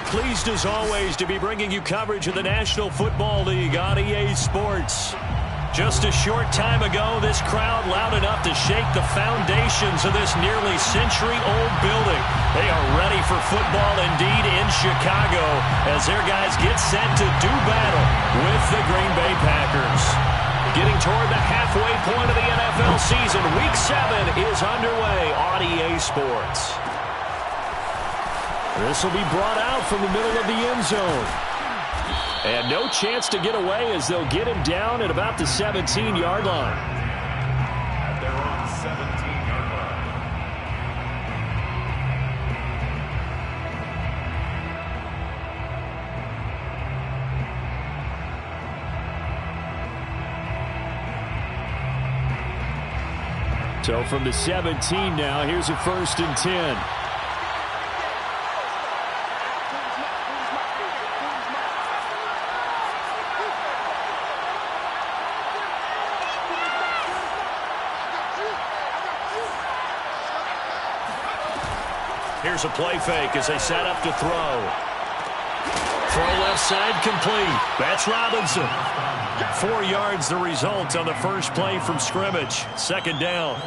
Pleased as always to be bringing you coverage of the National Football League on EA Sports. Just a short time ago, this crowd loud enough to shake the foundations of this nearly century-old building. They are ready for football indeed in Chicago as their guys get set to do battle with the Green Bay Packers. Getting toward the halfway point of the NFL season, Week 7 is underway on EA Sports. This will be brought out from the middle of the end zone. And no chance to get away as they'll get him down at about the 17-yard line. They're on the 17-yard line. So from the 17 now, here's a 1st and 10. Here's a play fake as they set up to throw. Throw left side complete. That's Robinson. 4 yards the result on the first play from scrimmage. 2nd down.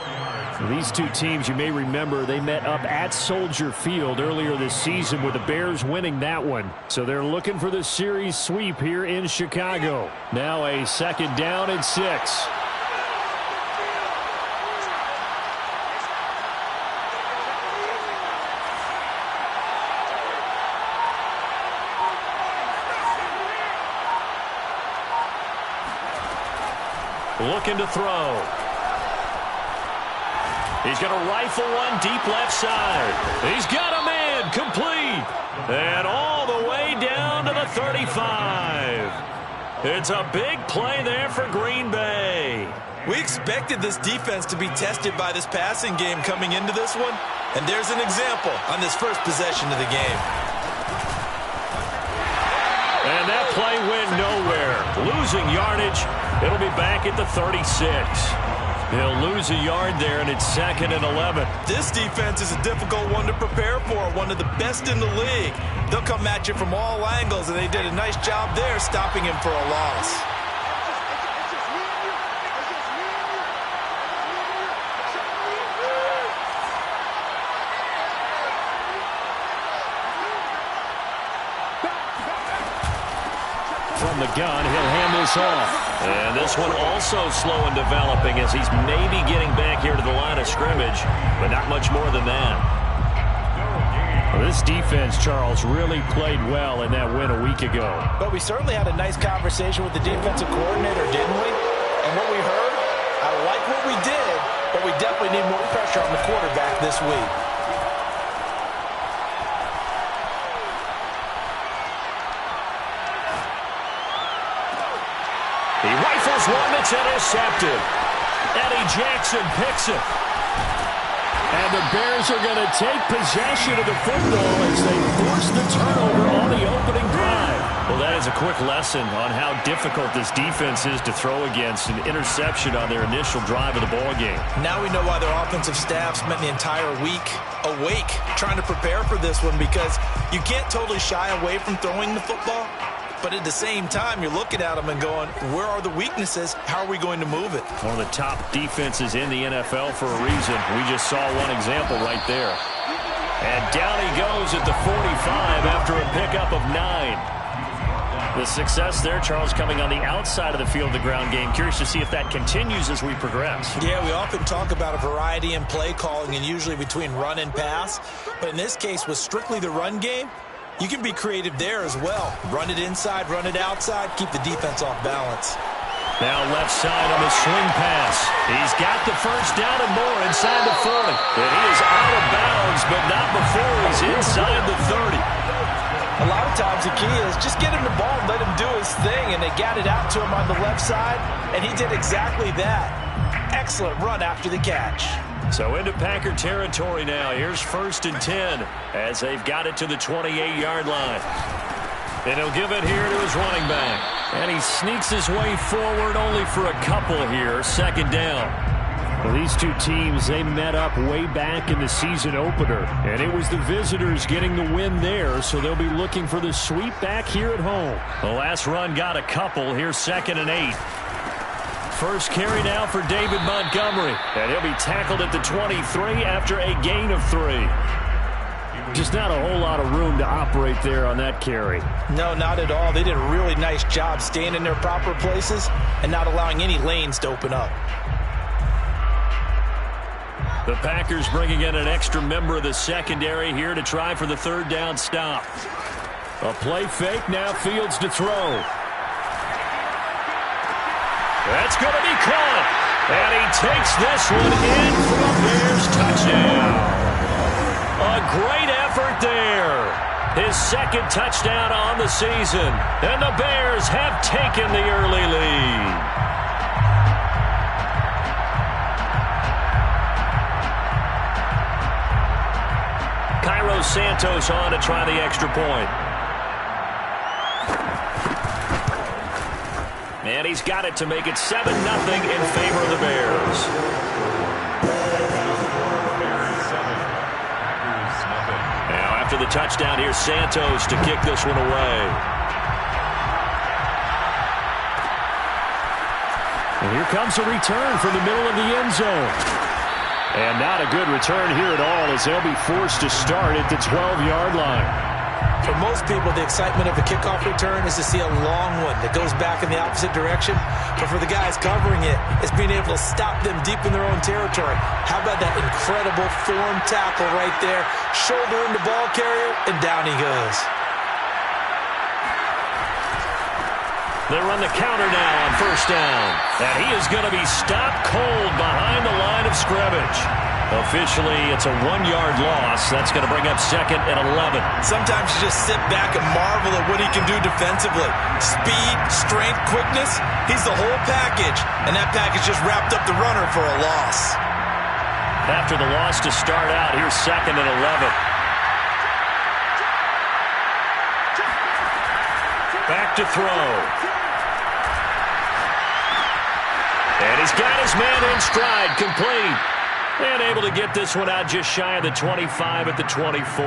For these two teams, you may remember, they met up at Soldier Field earlier this season with the Bears winning that one. So they're looking for the series sweep here in Chicago. Now a 2nd down and 6. Looking to throw. He's going to rifle one deep left side. He's got a man complete. And all the way down to the 35. It's a big play there for Green Bay. We expected this defense to be tested by this passing game coming into this one. And there's an example on this first possession of the game. And that play went nowhere. Losing yardage. It'll be back at the 36. He'll lose a yard there, and it's 2nd and 11. This defense is a difficult one to prepare for, one of the best in the league. They'll come at you from all angles, and they did a nice job there stopping him for a loss. From the gun, he'll hand this off. And this one also slow in developing as he's maybe getting back here to the line of scrimmage, but not much more than that. Well, this defense, Charles, really played well in that win a week ago. But we certainly had a nice conversation with the defensive coordinator, didn't we? And what we heard, I like what we did, but we definitely need more pressure on the quarterback this week. He rifles one that's intercepted. Eddie Jackson picks it. And the Bears are going to take possession of the football as they force the turnover on the opening drive. Well, that is a quick lesson on how difficult this defense is to throw against. An interception on their initial drive of the ball game. Now we know why their offensive staff spent the entire week awake trying to prepare for this one, because you can't totally shy away from throwing the football. But at the same time, you're looking at them and going, where are the weaknesses? How are we going to move it? One of the top defenses in the NFL for a reason. We just saw one example right there. And down he goes at the 45 after a pickup of 9. The success there, Charles, coming on the outside of the field, the ground game. Curious to see if that continues as we progress. Yeah, we often talk about a variety in play calling and usually between run and pass. But in this case, with strictly the run game, you can be creative there as well. Run it inside, run it outside, keep the defense off balance. Now left side on the swing pass. He's got the first down and more inside the 40. And he is out of bounds, but not before he's inside the 30. A lot of times the key is just get him the ball and let him do his thing, and they got it out to him on the left side, and he did exactly that. Excellent run after the catch. So into Packer territory now. Here's 1st and 10 as they've got it to the 28-yard line. And he'll give it here to his running back. And he sneaks his way forward only for a couple here. 2nd down. Well, these two teams, they met up way back in the season opener, and it was the visitors getting the win there, so they'll be looking for the sweep back here at home. The last run got a couple. Here's 2nd and 8. First carry now for David Montgomery, and he'll be tackled at the 23 after a gain of 3. Just not a whole lot of room to operate there on that carry. No, not at all. They did a really nice job staying in their proper places and not allowing any lanes to open up. The Packers bringing in an extra member of the secondary here to try for the 3rd down stop. A play fake, now Fields to throw. That's going to be caught. And he takes this one in for a Bears touchdown. A great effort there. His 2nd touchdown on the season. And the Bears have taken the early lead. Cairo Santos on to try the extra point. And he's got it to make it 7-0 in favor of the Bears. Now after the touchdown, here's Santos to kick this one away. And here comes a return from the middle of the end zone. And not a good return here at all as they'll be forced to start at the 12-yard line. For most people, the excitement of a kickoff return is to see a long one that goes back in the opposite direction. But for the guys covering it, it's being able to stop them deep in their own territory. How about that incredible form tackle right there? Shoulder in the ball carrier, and down he goes. They run the counter now on 1st down. And he is going to be stopped cold behind the line of scrimmage. Officially, it's a 1-yard loss. That's going to bring up 2nd and 11. Sometimes you just sit back and marvel at what he can do defensively. Speed, strength, quickness, he's the whole package. And that package just wrapped up the runner for a loss. After the loss to start out, here's 2nd and 11. Back to throw. And he's got his man in stride, complete. And able to get this one out just shy of the 25 at the 24.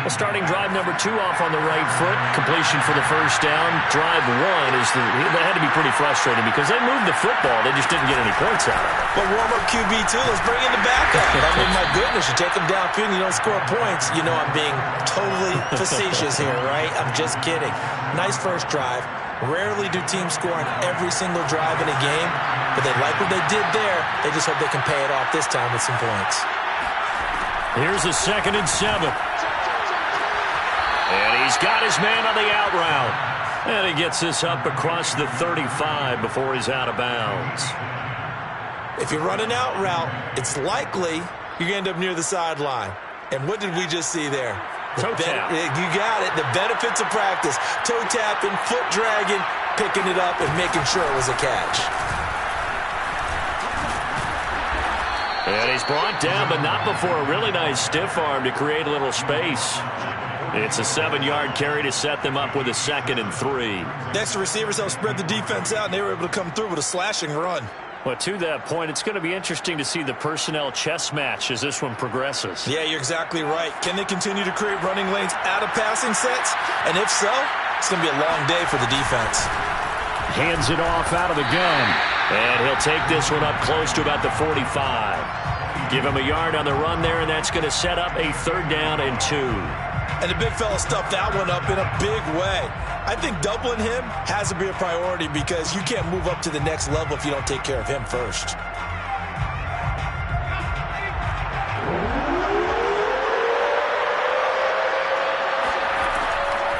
Well, starting drive number 2 off on the right foot. Completion for the 1st down. Drive 1 is that had to be pretty frustrating because they moved the football. They just didn't get any points out of it. But warm-up QB2, let's bring in the backup. I mean, my goodness, you take them downfield and you don't score points. You know I'm being totally facetious here, right? I'm just kidding. Nice first drive. Rarely do teams score on every single drive in a game, but they like what they did there. They just hope they can pay it off this time with some points. Here's a 2nd and 7. And he's got his man on the out route. And he gets this up across the 35 before he's out of bounds. If you run an out route, it's likely you're going to end up near the sideline. And what did we just see there? Toe tap. You got it. The benefits of practice. Toe tapping, foot dragging, picking it up, and making sure it was a catch. And he's brought down, but not before a really nice stiff arm to create a little space. It's a 7-yard carry to set them up with a 2nd and 3. Next, the receivers helped spread the defense out, and they were able to come through with a slashing run. Well, to that point, it's going to be interesting to see the personnel chess match as this one progresses. Yeah, you're exactly right. Can they continue to create running lanes out of passing sets? And if so, it's going to be a long day for the defense. Hands it off out of the gun. And he'll take this one up close to about the 45. Give him a yard on the run there, and that's going to set up a 3rd down and 2. And the big fella stuffed that one up in a big way. I think doubling him has to be a priority because you can't move up to the next level if you don't take care of him first.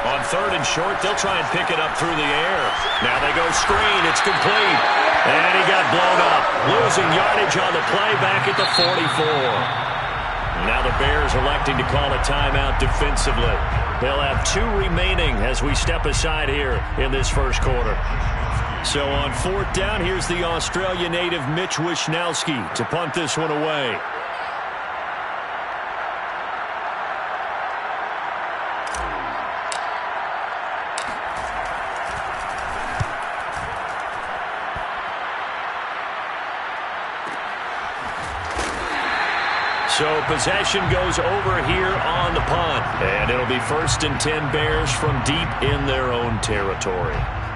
On 3rd and short, they'll try and pick it up through the air. Now they go screen. It's complete. And he got blown up. Losing yardage on the play back at the 44. Now the Bears electing to call a timeout defensively. They'll have 2 remaining as we step aside here in this first quarter. So on 4th down, here's the Australia native Mitch Wishnowsky to punt this one away. So possession goes over here on the punt. And it'll be 1st and 10 Bears from deep in their own territory.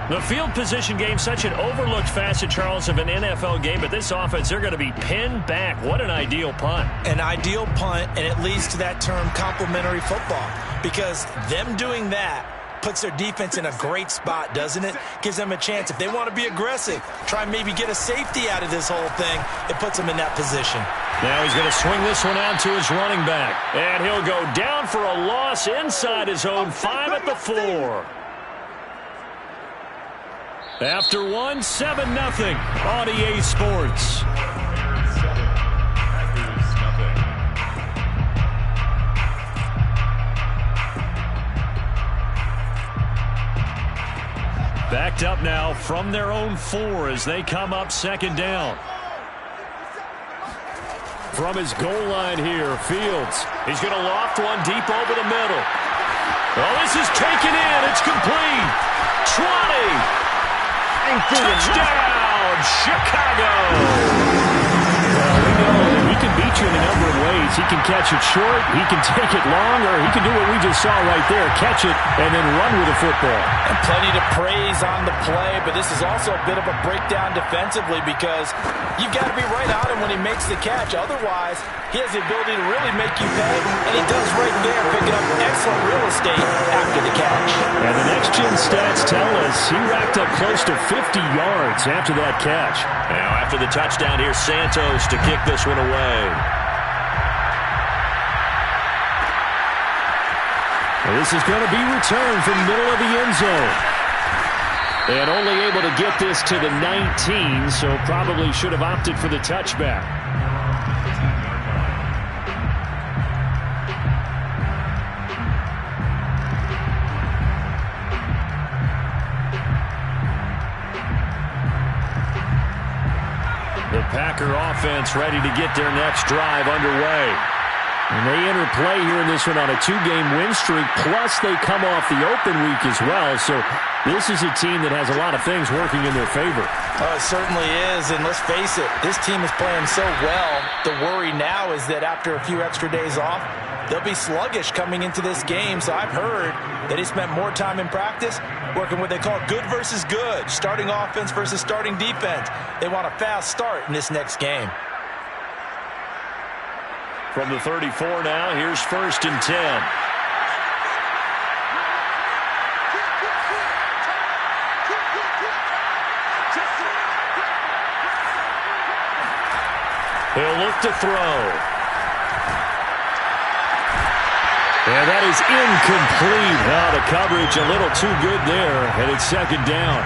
The field position game, such an overlooked facet, Charles, of an NFL game. But this offense, they're going to be pinned back. What an ideal punt. An ideal punt, and it leads to that term complementary football. Because them doing that puts their defense in a great spot, doesn't it? Gives them a chance. If they want to be aggressive, try and maybe get a safety out of this whole thing, it puts them in that position. Now he's going to swing this one out to his running back. And he'll go down for a loss inside his own 5 at the 4. After 1, 7-0 on EA Sports. Backed up now from their own 4 as they come up 2nd down. From his goal line here, Fields. He's going to loft one deep over the middle. Oh, this is taken in. It's complete. 20. Touchdown, Chicago! Well, we know that he can beat you in a number of ways. He can catch it short, he can take it long, or he can do what we just saw right there, catch it and then run with the football. And plenty to praise on the play, but this is also a bit of a breakdown defensively because you've got to be right on him when he makes the catch. Otherwise, he has the ability to really make you pay, and he does right there, picking up excellent real estate after the catch. And the next-gen stats tell us he racked up close to 50 yards after that catch. Now, after the touchdown, here's Santos to kick this one away. Well, this is going to be returned from the middle of the end zone. And only able to get this to the 19, so probably should have opted for the touchback. The Packer offense ready to get their next drive underway. And they enter play here in this one on a 2-game win streak, plus they come off the open week as well. So this is a team that has a lot of things working in their favor. Oh, it certainly is, and let's face it, this team is playing so well. The worry now is that after a few extra days off, they'll be sluggish coming into this game. So I've heard that he spent more time in practice working what they call good versus good, starting offense versus starting defense. They want a fast start in this next game. From the 34 now, here's 1st and 10. He'll look to throw. And that is incomplete. Now the coverage a little too good there, and it's 2nd down.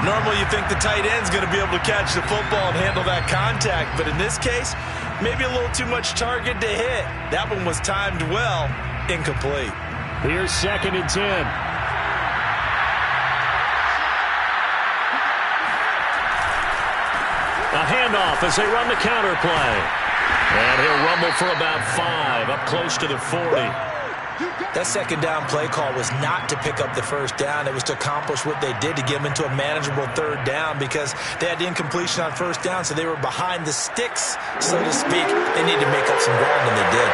Normally you think the tight end's going to be able to catch the football and handle that contact, but in this case, maybe a little too much target to hit. That one was timed well, incomplete. Here's 2nd and 10. A handoff as they run the counter play. And he'll rumble for about 5, up close to the 40. That 2nd down play call was not to pick up the 1st down. It was to accomplish what they did to get them into a manageable 3rd down because they had incompletion on 1st down, so they were behind the sticks, so to speak. They needed to make up some ground, and they did.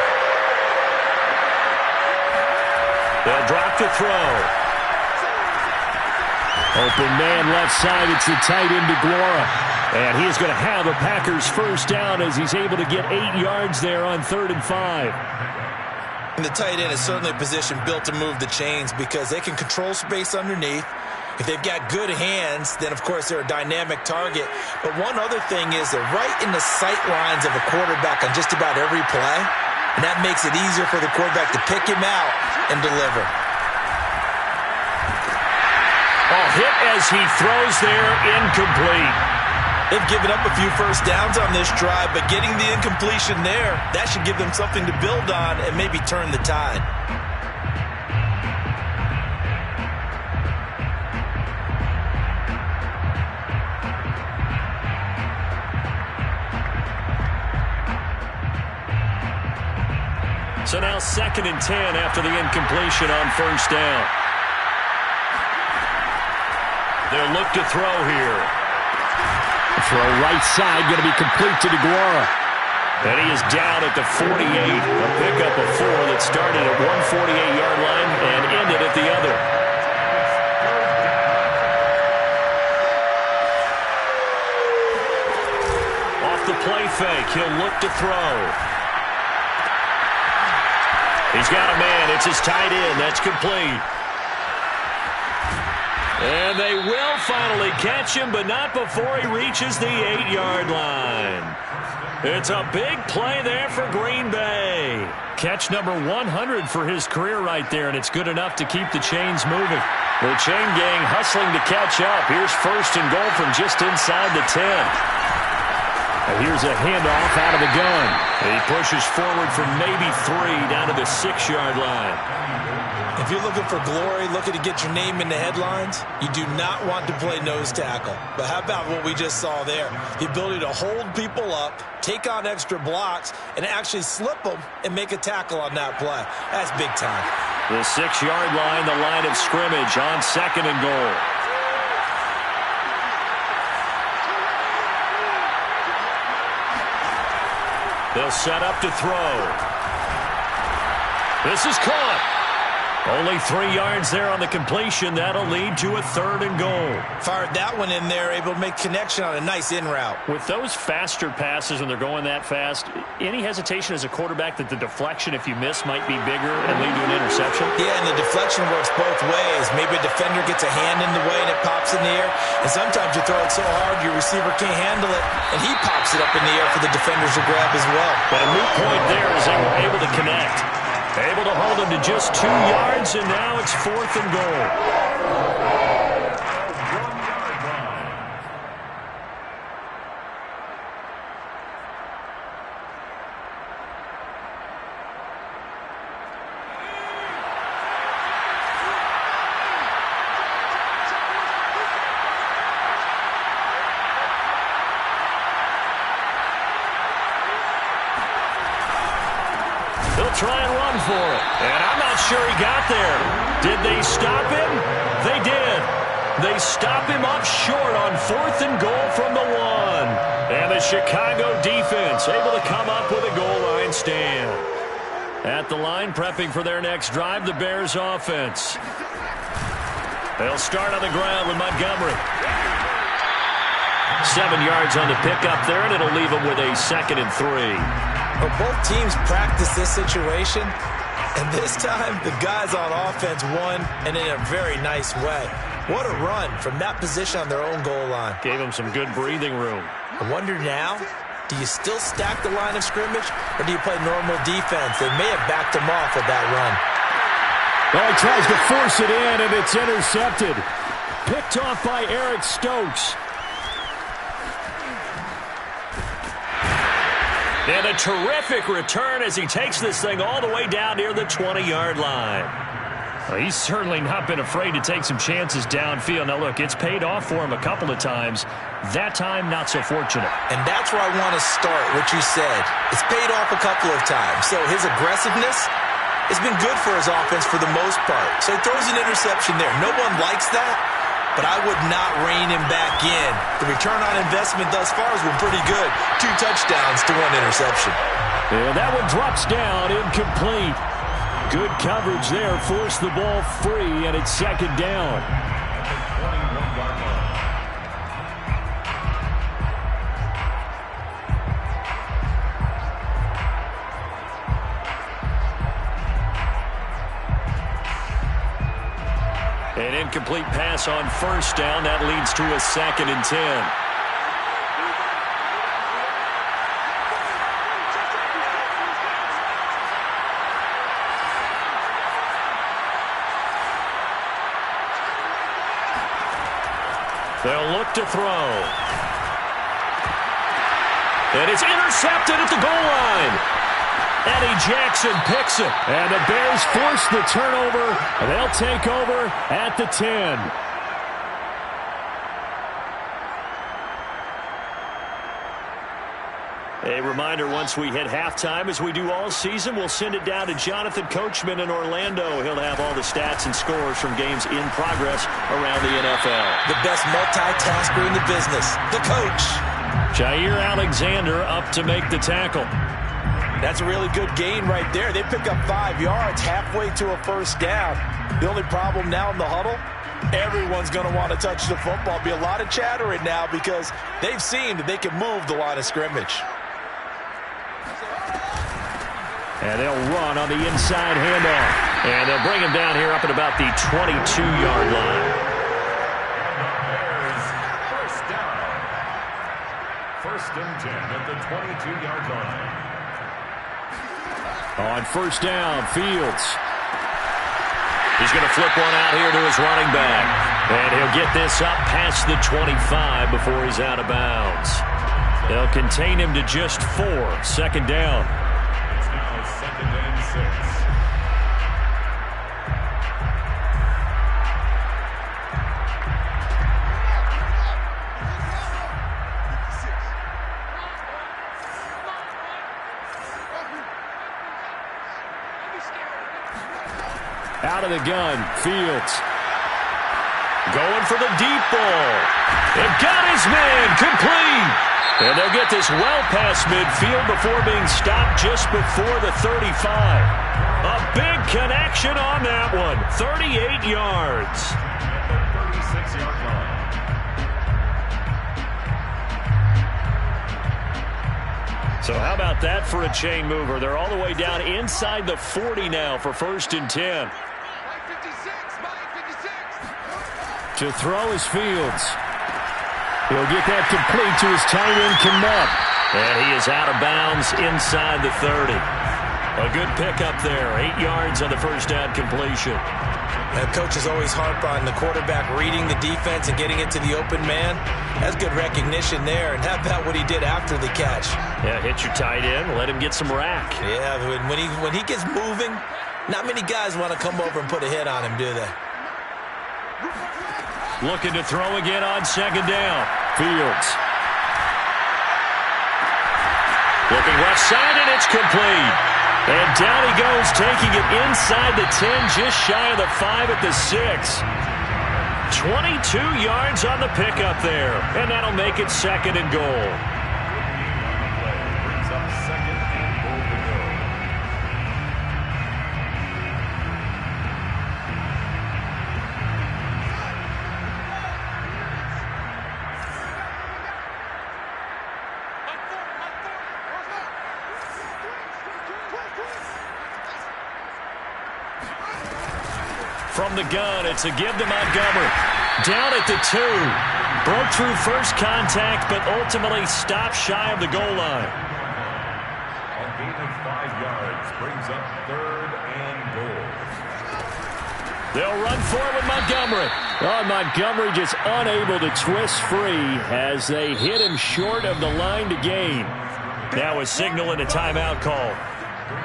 They'll drop the throw. Open man left side. It's the tight end DeGuara. And he is going to have a Packers 1st down as he's able to get 8 yards there on 3rd and 5. And the tight end is certainly a position built to move the chains because they can control space underneath. If they've got good hands, then, of course, they're a dynamic target. But one other thing is they're right in the sight lines of a quarterback on just about every play. And that makes it easier for the quarterback to pick him out and deliver. Oh, hit as he throws there, incomplete. They've given up a few 1st downs on this drive, but getting the incompletion there, that should give them something to build on and maybe turn the tide. So now 2nd and 10 after the incompletion on 1st down. They'll look to throw here. Throw right side, going to be complete to DeGuara. And he is down at the 48. A pickup of 4 that started at one 48-yard line and ended at the other. Off the play fake, he'll look to throw. He's got a man. It's his tight end. That's complete. And they will finally catch him, but not before he reaches the 8-yard line. It's a big play there for Green Bay. Catch number 100 for his career right there, and it's good enough to keep the chains moving. The chain gang hustling to catch up. Here's 1st and goal from just inside the 10. And here's a handoff out of the gun. He pushes forward for maybe 3 down to the 6-yard line. If you're looking for glory, looking to get your name in the headlines, you do not want to play nose tackle. But how about what we just saw there? The ability to hold people up, take on extra blocks, and actually slip them and make a tackle on that play. That's big time. The 6-yard line, the line of scrimmage on 2nd and goal. They'll set up to throw. This is caught. Only 3 yards there on the completion. That'll lead to a 3rd and goal. Fired that one in there, able to make connection on a nice in route. With those faster passes when they're going that fast, any hesitation as a quarterback that the deflection, if you miss, might be bigger and lead to an interception? Yeah, and the deflection works both ways. Maybe a defender gets a hand in the way and it pops in the air. And sometimes you throw it so hard your receiver can't handle it, and he pops it up in the air for the defenders to grab as well. But a moot point there as they were able to connect. Able to hold him to just 2 yards, and now it's 4th and goal. Try and run for it. And I'm not sure he got there. Did they stop him? They did. They stop him up short on 4th and goal from the 1. And the Chicago defense able to come up with a goal line stand. At the line, prepping for their next drive, the Bears offense. They'll start on the ground with Montgomery. 7 yards on the pickup there, and it'll leave them with a 2nd and 3. Well, both teams practice this situation, and this time the guys on offense won, and in a very nice way. What a run from that position on their own goal line. Gave them some good breathing room. I wonder now, do you still stack the line of scrimmage, or do you play normal defense? They may have backed him off with that run. Well, he tries to force it in, and it's intercepted. Picked off by Eric Stokes. And a terrific return as he takes this thing all the way down near the 20-yard line. Well, he's certainly not been afraid to take some chances downfield. Now, look, it's paid off for him a couple of times. That time, not so fortunate. And that's where I want to start, what you said. It's paid off a couple of times. So his aggressiveness has been good for his offense for the most part. So he throws an interception there. No one likes that, but I would not rein him back in. The return on investment thus far has been pretty good. 2 touchdowns to 1 interception. And that one drops down, incomplete. Good coverage there, forced the ball free, and it's 2nd down. An incomplete pass on 1st down. That leads to a 2nd and 10. They'll look to throw. And it's intercepted at the goal line. Eddie Jackson picks it. And the Bears force the turnover. They'll take over at the 10. A reminder, once we hit halftime, as we do all season, we'll send it down to Jonathan Coachman in Orlando. He'll have all the stats and scores from games in progress around the NFL. The best multitasker in the business, the coach. Jair Alexander up to make the tackle. That's a really good gain right there. They pick up 5 yards halfway to a first down. The only problem now in the huddle, everyone's going to want to touch the football. Be a lot of chattering now because they've seen that they can move the line of scrimmage. And they'll run on the inside handoff. And they'll bring him down here up at about the 22-yard line. First down. First and 10 at the 22-yard line. On first down, Fields. He's going to flip one out here to his running back. And he'll get this up past the 25 before he's out of bounds. They'll contain him to just 4. Second down. It's now second and 6. Out of the gun, Fields. Going for the deep ball. It got his man complete. And they'll get this well past midfield before being stopped just before the 35. A big connection on that one. 38 yards. At the 36-yard line. So how about that for a chain mover? They're all the way down inside the 40 now for first and 10. To throw is Fields. He'll get that complete to his tight end, Kmet. And he is out of bounds inside the 30. A good pickup there. 8 yards on the first down completion. The coaches always harp on the quarterback reading the defense and getting it to the open man. That's good recognition there. And how about what he did after the catch? Yeah, hit your tight end, let him get some rack. Yeah, when he gets moving, not many guys want to come over and put a hit on him, do they? Looking to throw again on second down. Fields. Looking left side, and it's complete. And down he goes, taking it inside the 10, just shy of the 5 at the 6. 22 yards on the pickup there. And that'll make it second and goal. Brings up second and goal to go. From the gun, it's a give to Montgomery. Down at the 2. Broke through first contact, but ultimately stopped shy of the goal line. A gain of 5 yards brings up third and goal. They'll run forward with Montgomery. Oh, Montgomery just unable to twist free as they hit him short of the line to gain. Now a signal and a timeout call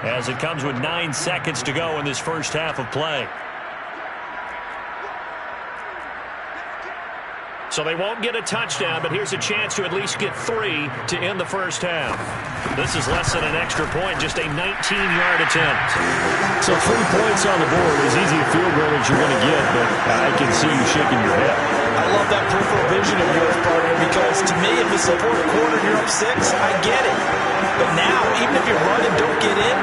as it comes with 9 seconds to go in this first half of play. So they won't get a touchdown, but here's a chance to at least get 3 to end the first half. This is less than an extra point, just a 19-yard attempt. So 3 points on the board, as easy a field goal as you're going to get, but I can see you shaking your head. I love that peripheral vision of yours, partner, because to me, if it's the fourth quarter and you're up 6, I get it. But now, even if you run and don't get in,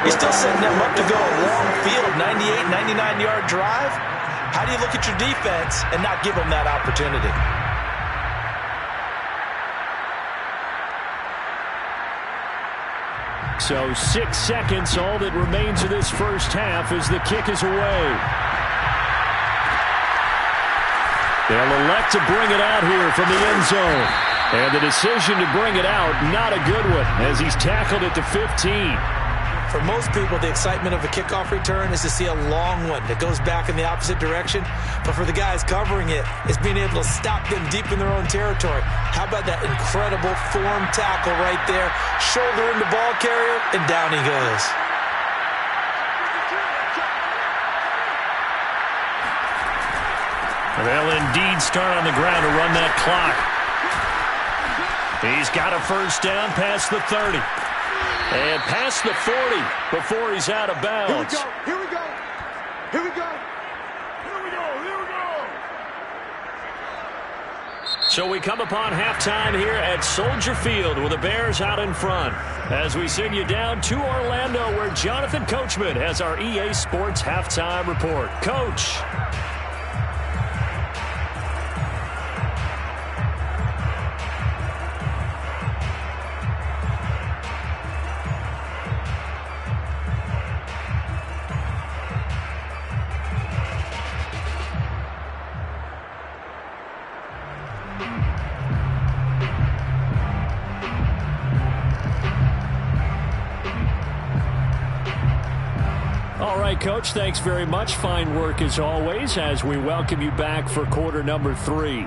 you're still setting them up to go a long field, 98, 99-yard drive. How do you look at your defense and not give them that opportunity? So 6 seconds, all that remains of this first half as the kick is away. They'll elect to bring it out here from the end zone. And the decision to bring it out, not a good one, as he's tackled at the 15. For most people, the excitement of a kickoff return is to see a long one that goes back in the opposite direction. But for the guys covering it, it's being able to stop them deep in their own territory. How about that incredible form tackle right there? Shoulder in the ball carrier, and down he goes. They'll indeed start on the ground to run that clock. He's got a first down past the 30. And past the 40 before he's out of bounds. Here we go. Here we go. Here we go. Here we go. So we come upon halftime here at Soldier Field with the Bears out in front. As we send you down to Orlando where Jonathan Coachman has our EA Sports halftime report. Coach. All right, Coach, thanks very much. Fine work as always as we welcome you back for quarter number 3.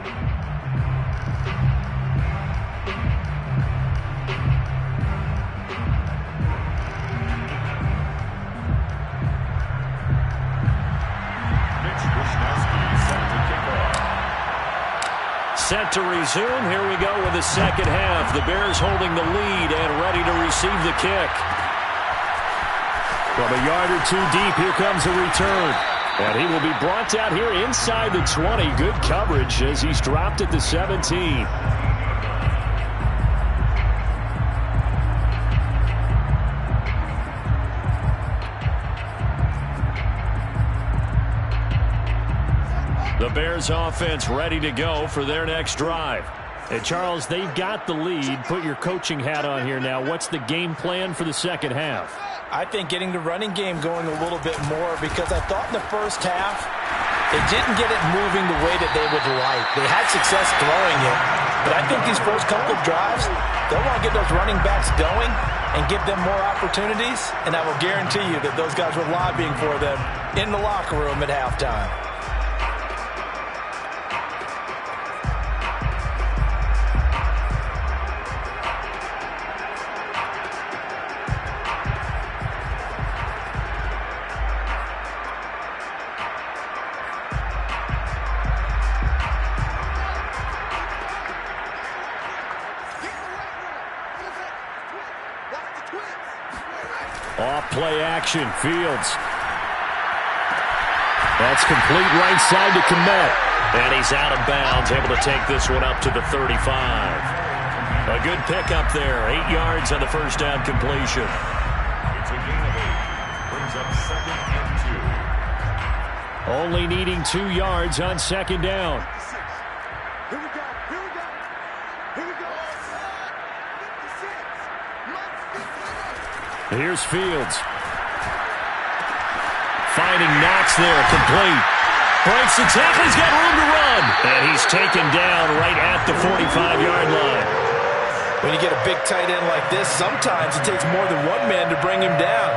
Set to resume. Here we go with the second half. The Bears holding the lead and ready to receive the kick. From a yard or two deep, here comes a return. And he will be brought down here inside the 20. Good coverage as he's dropped at the 17. The Bears offense ready to go for their next drive. And Charles, they've got the lead. Put your coaching hat on here now. What's the game plan for the second half? I think getting the running game going a little bit more because I thought in the first half they didn't get it moving the way that they would like. They had success throwing it, but I think these first couple of drives, they'll want to get those running backs going and give them more opportunities, and I will guarantee you that those guys were lobbying for them in the locker room at halftime. Off play action, Fields. That's complete right side to Kmet. And he's out of bounds, able to take this one up to the 35. A good pickup there, 8 yards on the first down completion. It's a gain of 8. Brings up 2nd and 2. Only needing 2 yards on second down. Here we go. Here we go. Here's Fields. Finding Knox there, complete. Breaks the tackle, he's got room to run. And he's taken down right at the 45-yard line. When you get a big tight end like this, sometimes it takes more than one man to bring him down.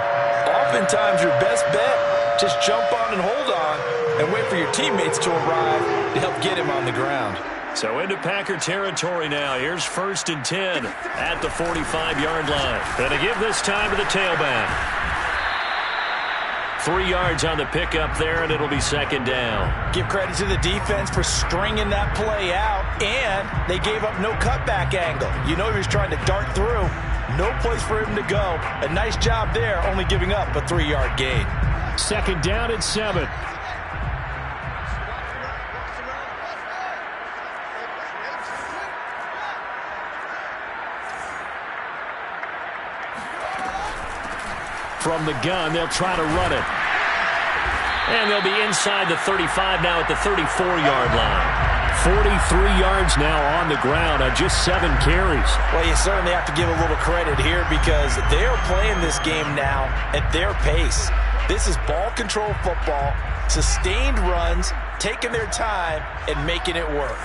Oftentimes your best bet, just jump on and hold on and wait for your teammates to arrive to help get him on the ground. So into Packer territory now. Here's 1st and 10 at the 45-yard line. And to give this time to the tailback. 3 yards on the pickup there, and it'll be second down. Give credit to the defense for stringing that play out, and they gave up no cutback angle. You know he was trying to dart through. No place for him to go. A nice job there, only giving up a 3-yard gain. Second down and 7. From the gun, they'll try to run it. And they'll be inside the 35 now at the 34-yard line. 43 yards now on the ground on just 7 carries. Well, you certainly have to give a little credit here because they're playing this game now at their pace. This is ball control football, sustained runs, taking their time, and making it work.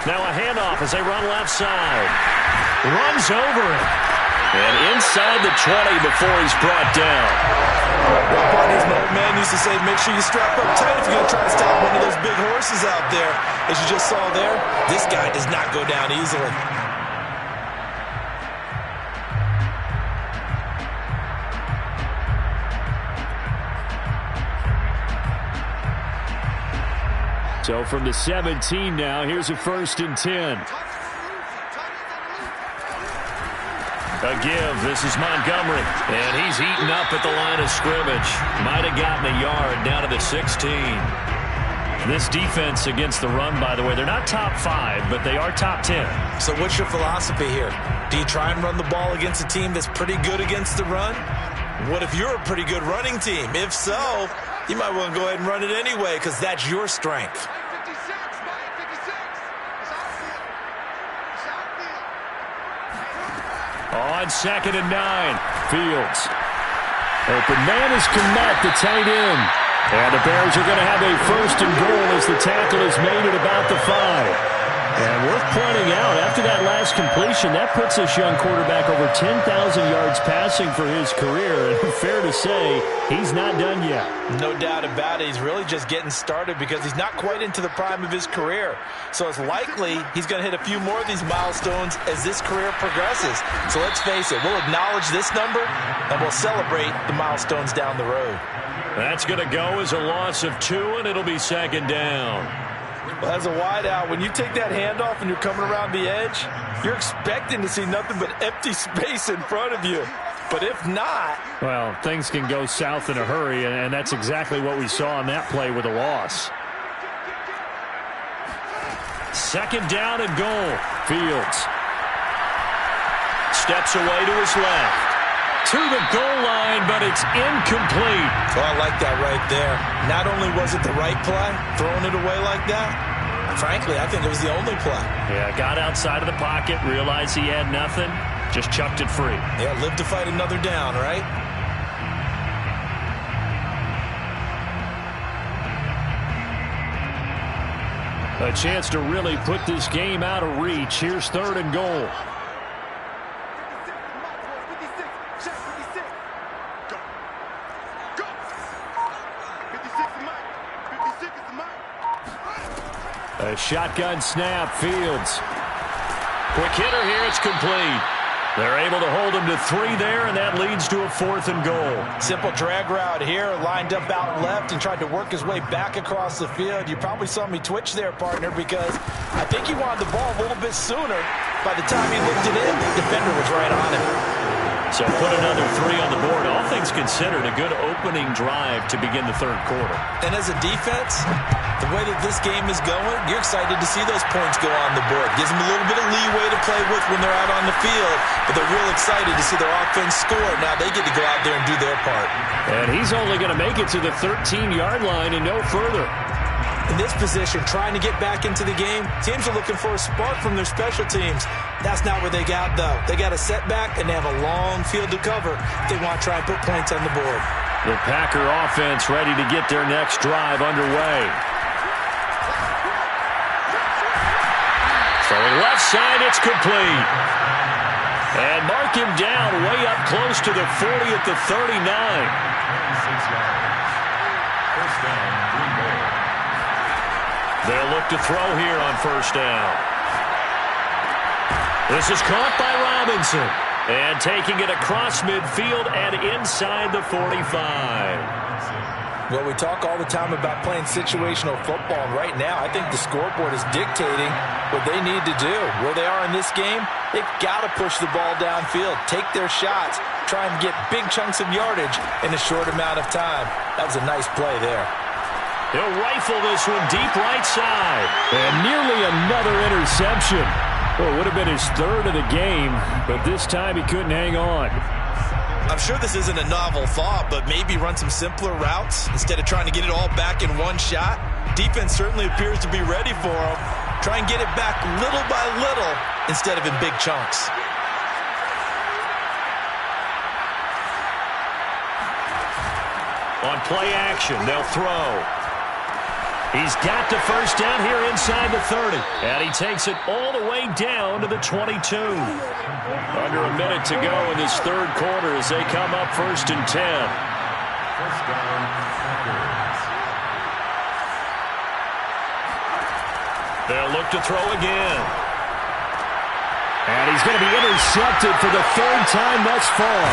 Now a handoff as they run left side. Runs over it. And inside the 20 before he's brought down. Well, Barney's old man used to say, make sure you strap up tight if you're going to try to stop one of those big horses out there. As you just saw there, this guy does not go down easily. So from the 17 now, here's a 1st and 10. A give. This is Montgomery. And he's eaten up at the line of scrimmage. Might have gotten a yard down to the 16. This defense against the run, by the way, they're not top 5, but they are top 10. So what's your philosophy here? Do you try and run the ball against a team that's pretty good against the run? What if you're a pretty good running team? If so, you might want to go ahead and run it anyway because that's your strength. On 2nd and 9, Fields. Open man is Kmet, the tight end. And the Bears are going to have a 1st and goal as the tackle is made at about the 5. And worth pointing out, after that last completion, that puts this young quarterback over 10,000 yards passing for his career. And fair to say, he's not done yet. No doubt about it. He's really just getting started because he's not quite into the prime of his career. So it's likely he's going to hit a few more of these milestones as this career progresses. So let's face it, we'll acknowledge this number and we'll celebrate the milestones down the road. That's going to go as a loss of 2, and it'll be 2nd down. Well, as a wideout, when you take that handoff and you're coming around the edge, you're expecting to see nothing but empty space in front of you. But if not... Well, things can go south in a hurry, and that's exactly what we saw on that play with a loss. 2nd down and goal. Fields steps away to his left. To the goal line, but it's incomplete. Oh, I like that right there. Not only was it the right play, throwing it away like that, frankly, I think it was the only play. Yeah, got outside of the pocket, realized he had nothing, just chucked it free. Yeah, live to fight another down, right? A chance to really put this game out of reach. Here's 3rd and goal. A shotgun snap, Fields. Quick hitter here, it's complete. They're able to hold him to 3 there, and that leads to a 4th and goal. Simple drag route here, lined up out left and tried to work his way back across the field. You probably saw me twitch there, partner, because I think he wanted the ball a little bit sooner. By the time he looked it in, the defender was right on him. So put another 3 on the board. All things considered, a good opening drive to begin the 3rd quarter. And as a defense, the way that this game is going, you're excited to see those points go on the board. Gives them a little bit of leeway to play with when they're out on the field, but they're real excited to see their offense score. Now they get to go out there and do their part. And he's only going to make it to the 13-yard line and no further. In this position, trying to get back into the game, teams are looking for a spark from their special teams. That's not what they got, though. They got a setback, and they have a long field to cover if they want to try and put points on the board. The Packer offense ready to get their next drive underway. Throwing left side, it's complete. And mark him down way up close to the 40 at the 39. First down, Green Bay. They'll look to throw here on 1st down. This is caught by Robinson. And taking it across midfield and inside the 45. Well, we talk all the time about playing situational football, and right now I think the scoreboard is dictating what they need to do. Where they are in this game, they've got to push the ball downfield, take their shots, try and get big chunks of yardage in a short amount of time. That was a nice play there. He'll rifle this one deep right side. And nearly another interception. Well, it would have been his 3rd of the game, but this time he couldn't hang on. I'm sure this isn't a novel thought, but maybe run some simpler routes instead of trying to get it all back in one shot. Defense certainly appears to be ready for him. Try and get it back little by little instead of in big chunks. On play action, they'll throw. He's got the 1st down here inside the 30. And he takes it all the way down to the 22. Under a minute to go in this 3rd quarter as they come up 1st and 10. First down, Packers. They'll look to throw again. And he's going to be intercepted for the 3rd time thus far.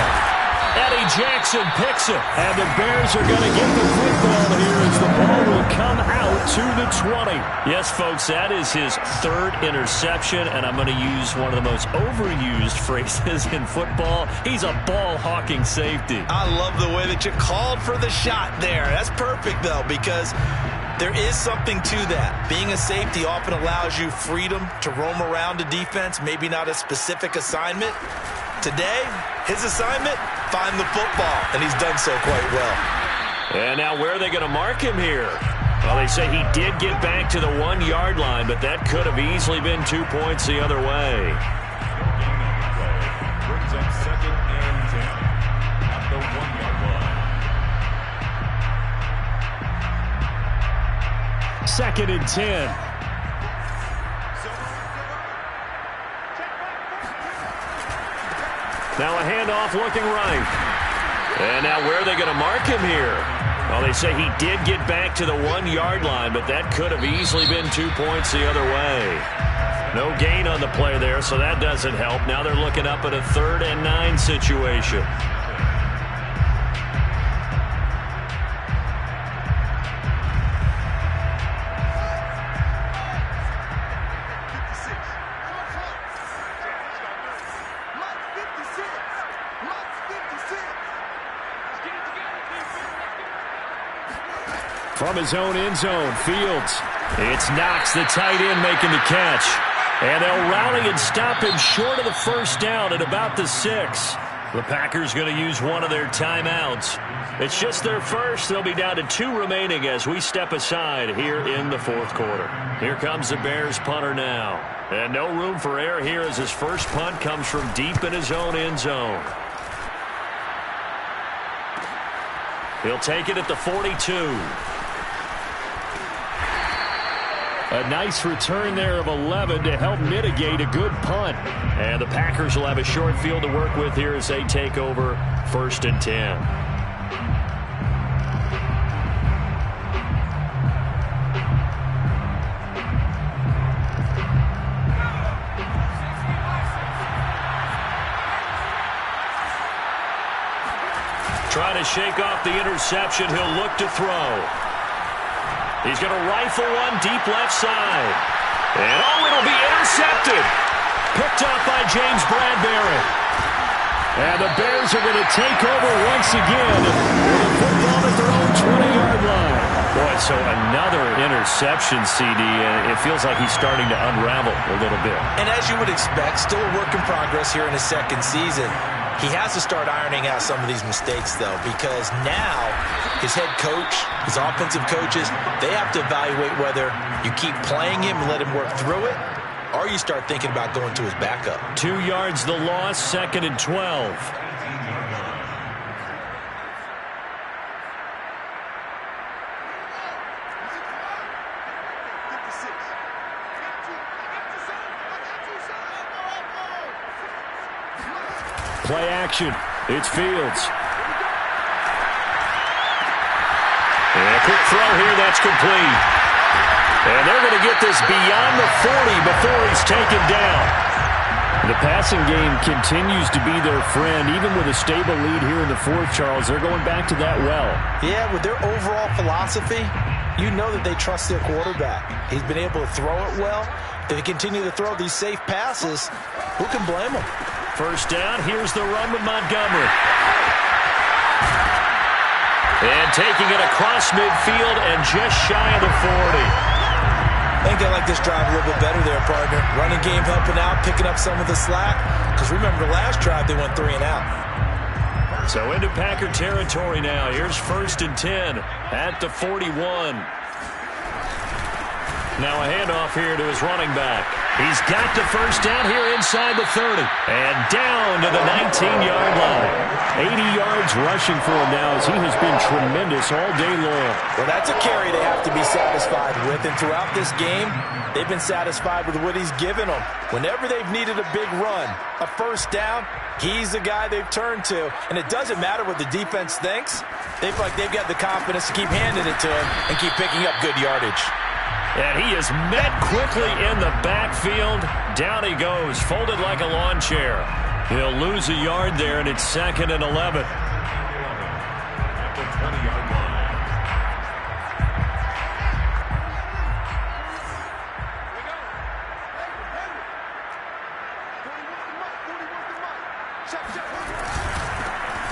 Eddie Jackson picks it, and the Bears are going to get the football here as the ball will come out to the 20. Yes, folks, that is his 3rd interception, and I'm going to use one of the most overused phrases in football. He's a ball-hawking safety. I love the way that you called for the shot there. That's perfect, though, because There is something to that. Being a safety often allows you freedom to roam around a defense, maybe not a specific assignment. Today, his assignment, find the football, and he's done so quite well. And now where are they going to mark him here? Well, they say he did get back to the 1-yard line, but that could have easily been 2 points the other way. Brings up 2nd and 10 at the 1-yard line. 2nd and 10. Now a handoff looking right. And now where are they going to mark him here? Well, they say he did get back to the 1-yard line, but that could have easily been 2 points the other way. No gain on the play there, so that doesn't help. Now they're looking up at a 3rd and 9 situation. From his own end zone, Fields. It's Knox, the tight end, making the catch. And they'll rally and stop him short of the first down at about the 6. The Packers going to use one of their timeouts. It's just their first. They'll be down to 2 remaining as we step aside here in the 4th quarter. Here comes the Bears punter now. And no room for error here as his first punt comes from deep in his own end zone. He'll take it at the 42. A nice return there of 11 to help mitigate a good punt. And the Packers will have a short field to work with here as they take over 1st and 10. Trying to shake off the interception. He'll look to throw. He's going to rifle one deep left side. And, it'll be intercepted. Picked up by James Bradbury. And the Bears are going to take over once again with the football at their own 20-yard line. Boy, so another interception, CD, and it feels like he's starting to unravel a little bit. And as you would expect, still a work in progress here in his 2nd season. He has to start ironing out some of these mistakes, though, because now his head coach, his offensive coaches, they have to evaluate whether you keep playing him and let him work through it, or you start thinking about going to his backup. 2 yards the loss, 2nd and 12. Play action. It's Fields. And a quick throw here. That's complete. And they're going to get this beyond the 40 before he's taken down. The passing game continues to be their friend. Even with a stable lead here in the 4th, Charles, they're going back to that well. Yeah, with their overall philosophy, you know that they trust their quarterback. He's been able to throw it well. If they continue to throw these safe passes, who can blame them? First down, here's the run with Montgomery. And taking it across midfield and just shy of the 40. I think they like this drive a little bit better there, partner. Running game helping out, picking up some of the slack. Because remember, the last drive they went 3 and out. So into Packer territory now. Here's 1st and 10 at the 41. Now a handoff here to his running back. He's got the first down here inside the 30. And down to the 19-yard line. 80 yards rushing for him now as he has been tremendous all day long. Well, that's a carry they have to be satisfied with. And throughout this game, they've been satisfied with what he's given them. Whenever they've needed a big run, a first down, he's the guy they've turned to. And it doesn't matter what the defense thinks. They feel like they've got the confidence to keep handing it to him and keep picking up good yardage. And he is met quickly in the backfield. Down he goes, folded like a lawn chair. He'll lose a yard there, and it's 2nd and 11. At the 20-yard line.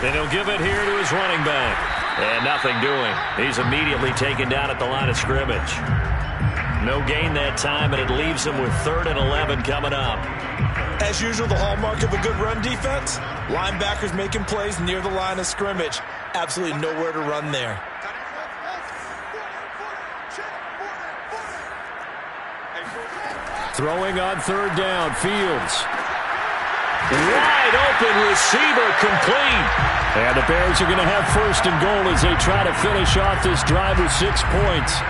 And he'll give it here to his running back. And nothing doing. He's immediately taken down at the line of scrimmage. No gain that time, and it leaves him with 3rd and 11 coming up. As usual, the hallmark of a good run defense, linebackers making plays near the line of scrimmage. Absolutely nowhere to run there. Throwing on 3rd down, Fields. Wide open receiver, complete. And the Bears are going to have 1st and goal as they try to finish off this drive with 6 points.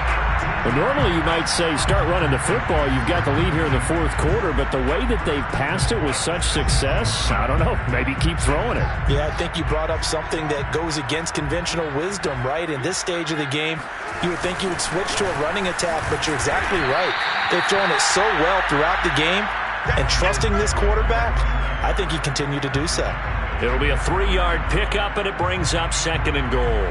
Well, normally you might say start running the football. You've got the lead here in the 4th quarter, but the way that they've passed it with such success, I don't know, maybe keep throwing it. Yeah, I think you brought up something that goes against conventional wisdom, right? In this stage of the game, you would think you would switch to a running attack, but you're exactly right. They've thrown it so well throughout the game, and trusting this quarterback, I think you continue to do so. It'll be a 3-yard pickup, and it brings up 2nd and goal.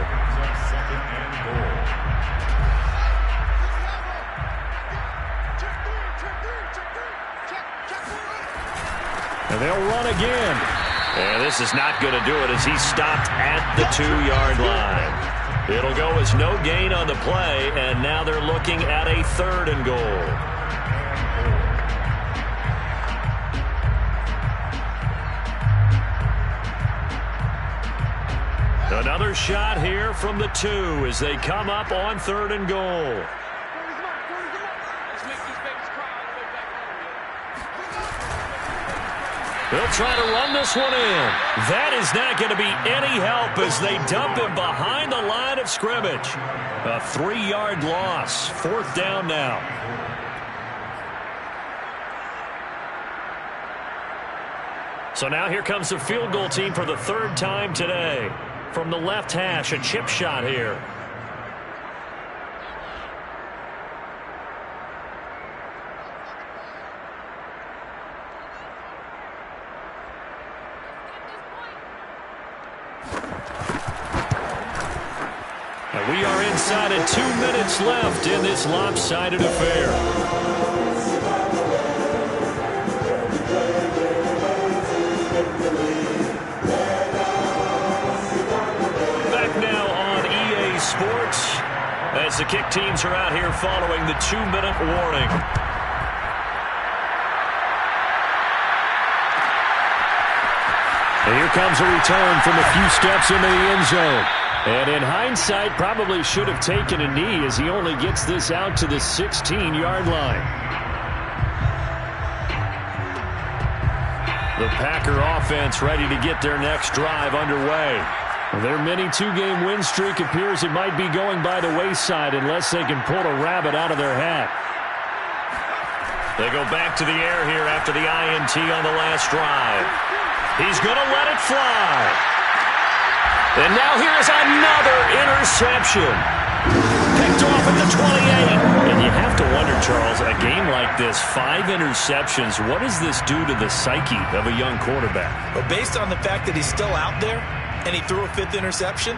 And they'll run again. And this is not going to do it as he's stopped at the 2-yard line. It'll go as no gain on the play, and now they're looking at a 3rd and goal. Another shot here from the 2 as they come up on 3rd and goal. They'll try to run this one in. That is not going to be any help as they dump him behind the line of scrimmage. A 3-yard loss. 4th down now. So now here comes the field goal team for the 3rd time today. From the left hash, a chip shot here. And we are inside of 2 minutes left in this lopsided affair. Back now on EA Sports as the kick teams are out here following the 2-minute warning. And here comes a return from a few steps into the end zone. And in hindsight, probably should have taken a knee as he only gets this out to the 16-yard line. The Packer offense ready to get their next drive underway. Their mini 2-game win streak appears it might be going by the wayside unless they can pull a rabbit out of their hat. They go back to the air here after the INT on the last drive. He's going to let it fly. And now here's another interception. Picked off at the 28. And you have to wonder, Charles, a game like this, 5 interceptions, what does this do to the psyche of a young quarterback? But based on the fact that he's still out there and he threw a 5th interception,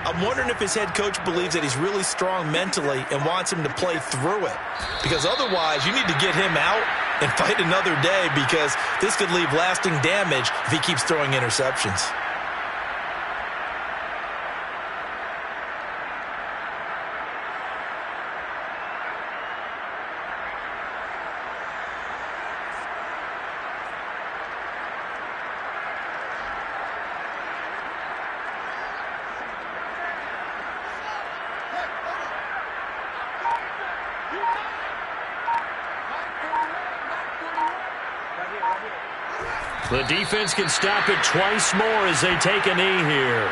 I'm wondering if his head coach believes that he's really strong mentally and wants him to play through it. Because otherwise, you need to get him out and fight another day because this could leave lasting damage if he keeps throwing interceptions. The defense can stop it twice more as they take a knee here.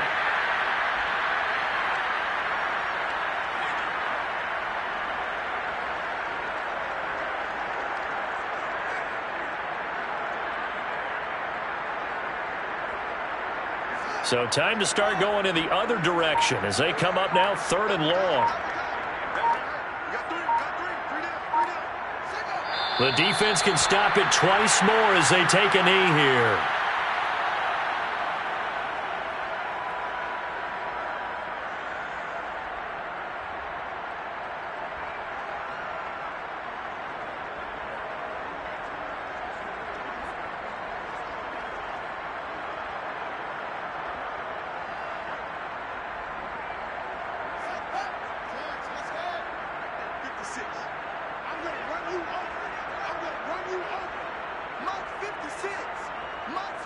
So time to start going in the other direction as they come up now 3rd and long. The defense can stop it twice more as they take a knee here.